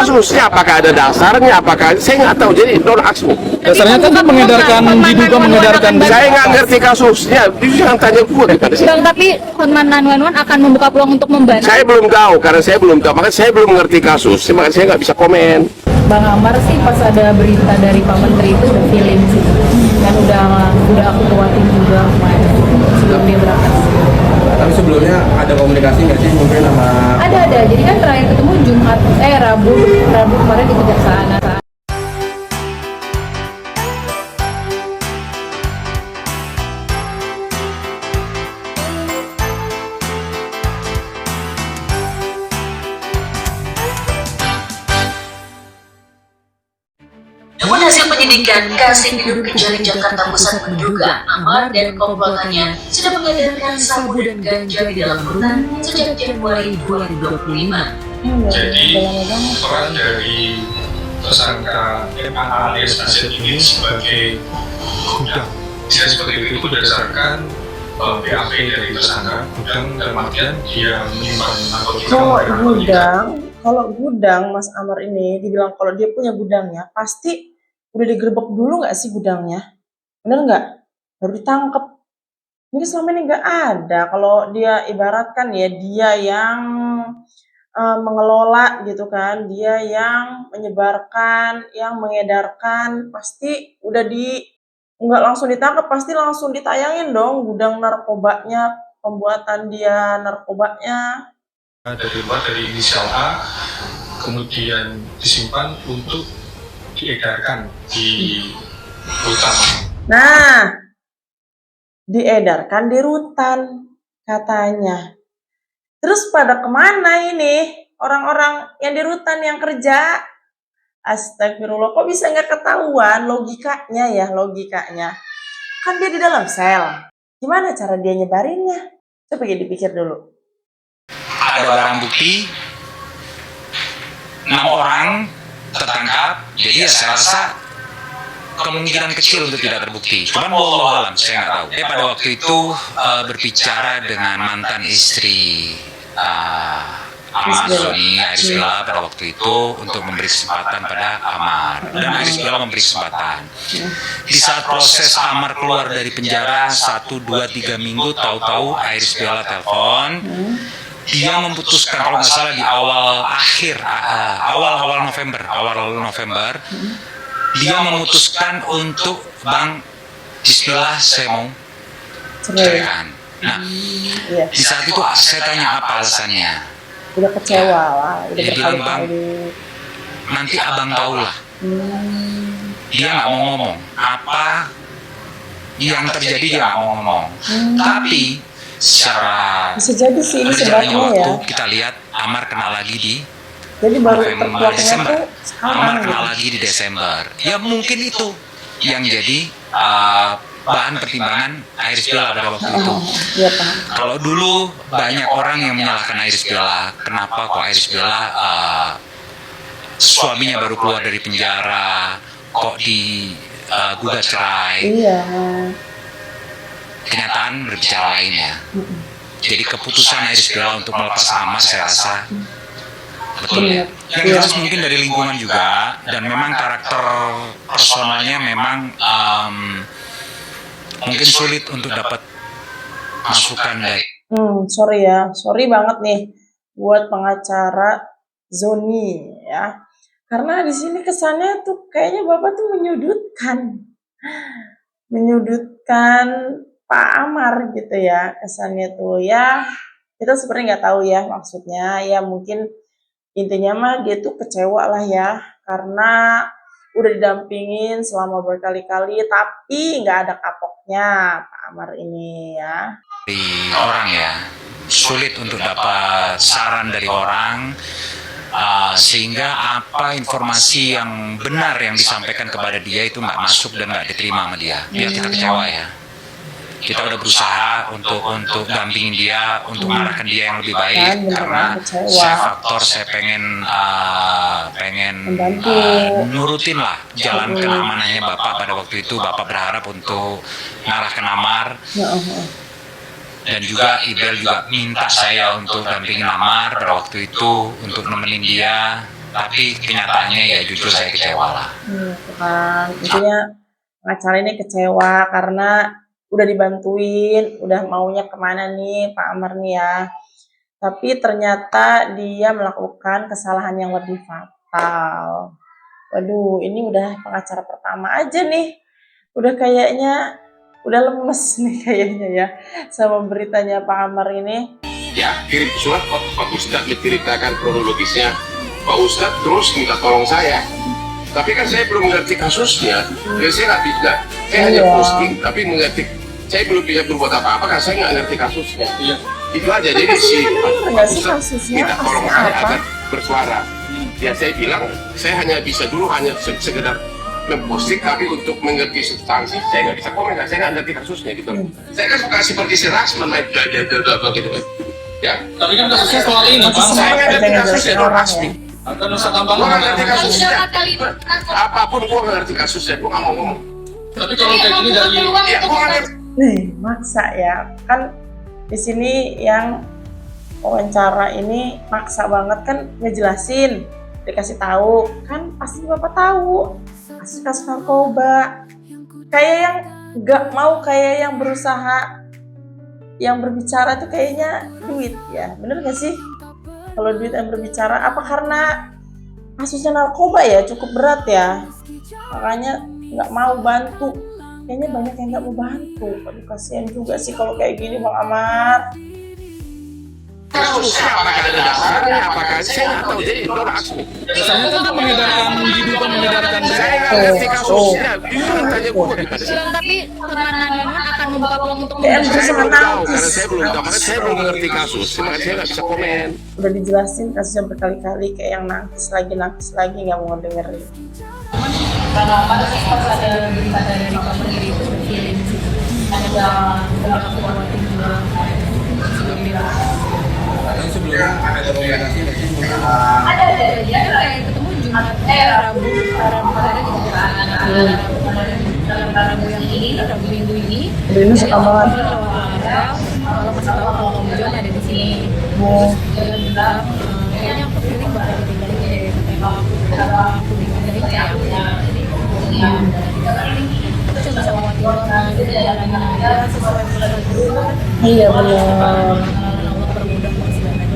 kasusnya, apakah ada dasarnya, apakah saya nggak tahu. Jadi don't ask me. Dasarnya kan dia diduga mengedarkan. Saya nggak ngerti kasusnya, jangan tanya gue. Bang, tapi Hotman 911 akan membuka peluang untuk membantu. Saya belum tahu, karena saya belum tahu, makanya saya belum ngerti kasus, makanya saya nggak bisa komen. Bang Amar sih pas ada berita dari Pak Menteri itu udah feeling sih, dan udah aku kuatin juga kemarin sebelum dia berangkat. Tapi sebelumnya ada komunikasi nggak sih mungkin sama? Ada. Jadi kan terakhir ketemu Rabu kemarin di Kejaksaan. Namun hasil penyidikan, Kasih Biduk Kejari Jakarta Pusat menduga Amar dan komplotannya sudah mengedarkan sabu dan ganja di dalam rutan sejak Januari 2025. Jadi peran dari tersangka MA alias Aset ini sebagai gudang. Saya seperti itu berdasarkan BAP dari tersangka gudang dan kemudian dia menyimpan narkotika. Kalau gudang Mas Amar ini dibilang kalau dia punya gudangnya pasti udah digerebek dulu nggak sih gudangnya? Bener nggak? Baru ditangkap. Mungkin selama ini nggak ada. Kalau dia ibaratkan ya dia yang mengelola gitu kan, dia yang menyebarkan, yang mengedarkan, pasti udah nggak langsung ditangkap, pasti langsung ditayangin dong gudang narkobanya, pembuatan dia narkobanya. Dari inisial A kemudian disimpan untuk diedarkan di rutan. Nah, diedarkan di rutan katanya. Terus pada kemana ini orang-orang yang di rutan yang kerja? Astagfirullah, kok bisa nggak ketahuan logikanya ya, logikanya. Kan dia di dalam sel. Gimana cara dia nyebarinnya? Coba dipikir dulu. Ada barang bukti, 6 orang tertangkap, jadi ya saya rasa kemungkinan kecil untuk tidak terbukti. Cuman wallahu alam, saya nggak tahu. Dia pada waktu itu berbicara dengan mantan istri Ahmad Zoni, Iris Bella pada waktu itu untuk memberi kesempatan pada Amar, dan Iris Bella memberi kesempatan. Di saat proses Amar keluar dari penjara 1, 2, 3 minggu, tahu-tahu Iris Bella telepon. Dia memutuskan, kalau nggak salah di awal November, dia memutuskan untuk Bang, Bismillah saya mau ceraikan. Nah, di saat itu saya tanya apa alasannya. Udah kecewa lah, udah dia bilang, Bang, berkali-kali. nanti abang tahu lah. Dia nggak mau ngomong apa yang terjadi, dia nggak mau ngomong. Tapi secara Bisa jadi sih ini berjalannya sebabnya waktu, ya. kita lihat Amar kena lagi di Jadi baru November, terkuaknya Desember. tuh sekarang Amar kena gitu. lagi di Desember. Ya mungkin itu yang jadi bahan pertimbangan Iris Bella pada waktu itu. Iya Pak. Kalau dulu banyak orang yang menyalahkan Iris Bella, kenapa kok Iris Bella suaminya baru keluar dari penjara, kok gugat cerai. Iya. Kenyataan berbicara lain ya. Jadi keputusan Iris Bella untuk melepas Amar saya rasa betul ya. Yang jelas mungkin dari lingkungan juga, dan memang karakter personalnya memang mungkin sulit untuk dapat masukan dari. Sorry banget nih buat pengacara Zoni ya. Karena di sini kesannya tuh kayaknya Bapak tuh menyudutkan Pak Amar gitu ya, kesannya tuh ya. Kita sebenarnya nggak tahu ya maksudnya, ya mungkin intinya mah dia tuh kecewa lah ya, karena udah didampingin selama berkali-kali tapi nggak ada kapoknya Pak Amar ini ya. Di orang ya, sulit untuk dapat saran dari orang, sehingga apa informasi yang benar yang disampaikan kepada dia itu nggak masuk dan nggak diterima sama dia. Dia kita kecewa ya. Kita udah berusaha untuk dampingin dia, untuk mengarahkan dia yang lebih baik, karena saya pengen nurutin lah jalan keamanannya Bapak pada waktu itu. Bapak berharap untuk mengarahkan Amar, dan juga Ibel juga minta saya untuk dampingin Amar pada waktu itu, untuk nemenin dia. Tapi kenyataannya ya jujur saya kecewa lah. Tuh kan, intinya pengacara ini kecewa karena udah dibantuin, udah maunya kemana nih Pak Amar nih ya. Tapi ternyata dia melakukan kesalahan yang lebih fatal. Waduh, ini udah pengacara pertama aja nih. Udah kayaknya, udah lemes nih kayaknya ya sama beritanya Pak Amar ini. Ya, kirim surat Pak Ustadz menceritakan kronologisnya. Pak Ustadz terus minta tolong saya. Tapi kan saya belum mengerti kasusnya. Jadi saya nggak bisa. Saya hanya posting, tapi mengerti. Saya belum bisa berbuat apa-apa karena saya nggak ngerti kasusnya. Iya. Itu aja. Jadi si Pak Ustadz minta tolong saya agar bersuara. Ya saya bilang, saya hanya bisa dulu hanya sekedar memposting, tapi untuk mengerti substansi saya nggak bisa komen, saya nggak ngerti kasusnya gitu. Saya kan suka seperti si Rasman main gitu. Ya. Tapi kan kasusnya soal ini, Bang. Saya nggak ngerti kasusnya dong Rasmi. Atau Nusa Kambangan. Gua nggak ngerti kasusnya. Apapun gua nggak ngerti kasusnya, gua nggak mau ngomong. Tapi kalau kayak gini dari Ya gua nggak ngerti. Nih, maksa ya. Kan di sini yang wawancara ini maksa banget kan ngejelasin, dikasih tahu, kan pasti Bapak tahu kasus narkoba. Kayak yang nggak mau, kayak yang berusaha, yang berbicara tuh kayaknya duit ya, bener gak sih? Kalau duit yang berbicara, apa karena kasusnya narkoba ya cukup berat ya, makanya nggak mau bantu. Kayaknya banyak yang nggak mau bantu. Aduh kasihan juga sih kalau kayak gini Bang Amar. Kasusnya apakah ada dasarnya, apakah saya nggak tahu. Jadi itu Rasmi. misalnya kan dia mengedarkan Saya nggak ngerti kasusnya. Itu tanya gua. Tapi Hotman 911 akan membuka peluang untuk DM Saya bersama belum tahu nangis. karena saya belum tahu, makanya saya belum mengerti kasus, makanya saya nggak bisa komen. Udah dijelasin kasusnya berkali-kali, kayak yang nangis lagi nggak mau dengerin. Karena pas ada berita dari Pak Menteri itu udah feeling sih. Udah aku kuatin juga sebelum dirasa. Tapi sebelumnya ada komunikasi nggak sih? Ada kayak ketemu Jumat Rabu kemarin gitu kan. Rabu yang ini, Rabu minggu ini. Udah ini suka banget. Kalau masih tahu kalau Om John ada di sini. Dia bilang kayaknya aku feeling bakal ditinggalin deh. Kalau aku ditinggalin kayak aku. Itu cuma bisa mewakilkan kita jalanin aja sesuai prosedur. Iya benar. Allah permudah persidangan.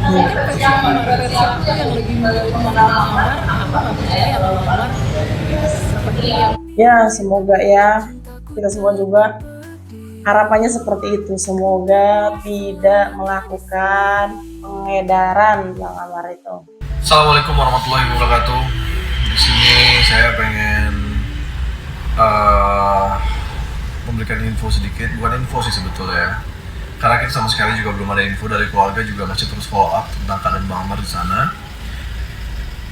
Mungkin versi aku yang lebih mengamar, aku nggak percaya kalau Amar seperti yang Ya semoga ya, kita semua juga harapannya seperti itu. Semoga tidak melakukan pengedaran Bang Amar itu. Assalamualaikum warahmatullahi wabarakatuh. Di sini saya pengen memberikan info sedikit, bukan info sih sebetulnya ya. Karena kita sama sekali juga belum ada info dari keluarga, juga masih terus follow up tentang keadaan Bang Amar di sana.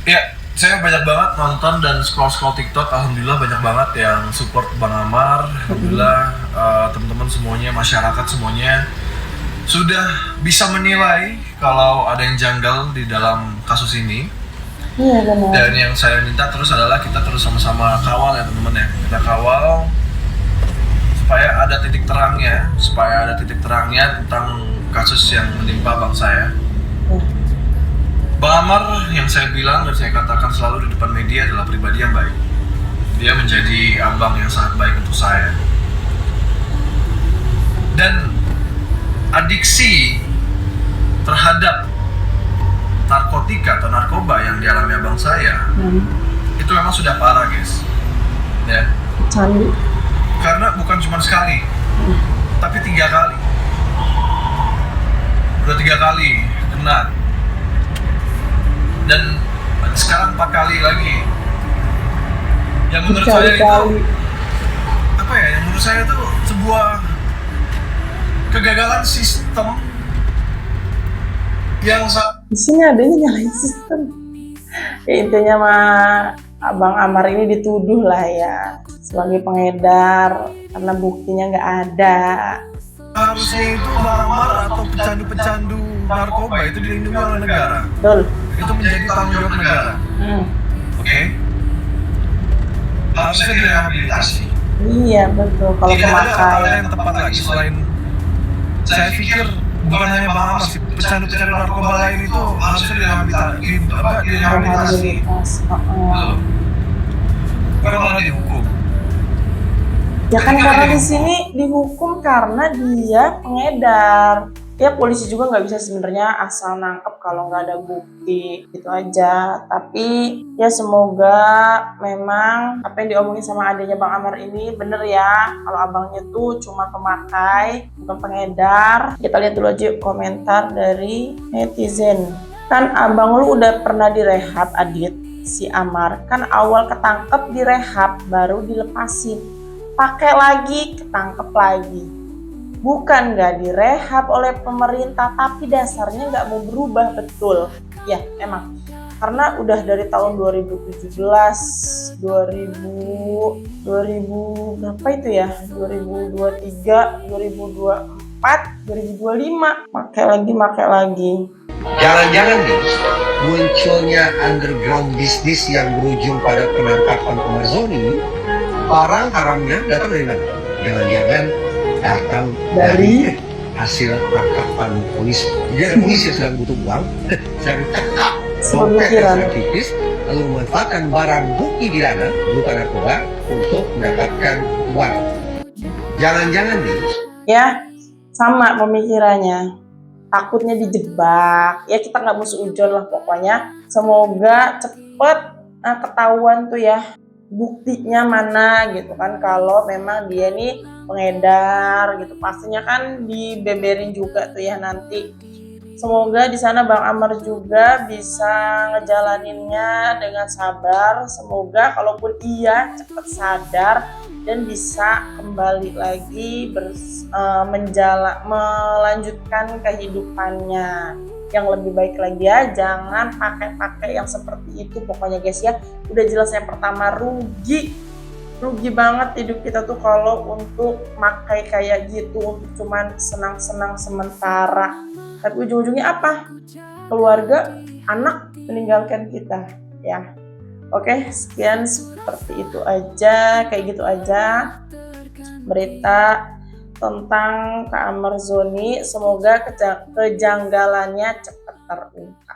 Ya, saya banyak banget nonton dan scroll TikTok. Alhamdulillah banyak banget yang support Bang Amar. Alhamdulillah teman-teman semuanya, masyarakat semuanya sudah bisa menilai kalau ada yang janggal di dalam kasus ini. Iya benar. Dan yang saya minta terus adalah kita terus sama-sama kawal ya teman-teman ya. Kita kawal supaya ada titik terangnya tentang kasus yang menimpa bangsa ya. Bang Amar yang saya bilang dan saya katakan selalu di depan media adalah pribadi yang baik. Dia menjadi abang yang sangat baik untuk saya. Dan adiksi terhadap narkotika atau narkoba yang dialami abang saya itu memang sudah parah guys ya. Candi. Karena bukan cuma sekali tapi 3 kali, udah 3 kali kena, dan sekarang 4 kali lagi. Yang menurut saya itu apa ya, yang menurut saya itu sebuah kegagalan sistem yang Di sini adanya nyalain sistem. Ya, intinya mah Abang Amar ini dituduh lah ya sebagai pengedar karena buktinya nggak ada. harusnya itu Bang Amar atau pecandu-pecandu narkoba itu dilindungi oleh negara. Betul. Itu menjadi tanggung jawab negara. Oke? Harusnya direhabilitasi. Iya betul. Kalau Tidak ada kata pemakaian. yang tepat lagi selain, saya pikir bukan hanya Bang Amar sih, pecandu-pecandu narkoba lain itu harusnya direhabilitasi. Rehabilitas. Loh. Karena malah dihukum. Ya kan karena di sini dihukum karena dia pengedar. Ya polisi juga nggak bisa sebenarnya asal nangkep kalau nggak ada bukti gitu aja. Tapi ya semoga memang apa yang diomongin sama adanya Bang Amar ini bener ya. Kalau abangnya tuh cuma pemakai bukan pengedar. Kita lihat dulu aja yuk komentar dari netizen. Kan abang lu udah pernah direhab Adit, si Amar. Kan awal ketangkep direhab baru dilepasin. Pakai lagi ketangkep lagi. Bukan nggak direhab oleh pemerintah, tapi dasarnya nggak mau berubah, betul. Ya, emang. Karena udah dari tahun 2017, 2000 berapa itu ya? 2023, 2024, 2025. Pakai lagi. Jangan-jangan nih, munculnya underground bisnis yang berujung pada penangkapan Omar Zoni, barang haramnya datang dari mana? Jangan-jangan datang dari hasil tangkapan polisi. Jadi polisi yang sedang butuh uang, sedang cekap dompet yang sedang tipis, lalu memanfaatkan barang bukti di sana berupa narkoba untuk mendapatkan uang. Jangan-jangan nih, Ya, sama pemikirannya. Takutnya dijebak. Ya kita nggak musuh-ujon lah pokoknya. Semoga cepet ketahuan tuh ya buktinya mana gitu kan, kalau memang dia nih pengedar gitu, pastinya kan dibeberin juga tuh ya nanti. Semoga di sana Bang Amar juga bisa ngejalaninnya dengan sabar. Semoga kalaupun ia cepat sadar dan bisa kembali lagi melanjutkan kehidupannya yang lebih baik lagi ya. Jangan pakai yang seperti itu pokoknya guys ya. Udah jelas yang pertama rugi banget hidup kita tuh kalau untuk pakai kayak gitu untuk cuman senang-senang sementara, tapi ujung-ujungnya apa? Keluarga, anak meninggalkan kita ya. Oke, sekian seperti itu aja, kayak gitu aja berita tentang Kak Amar Zoni. Semoga kejanggalannya cepat terungkap.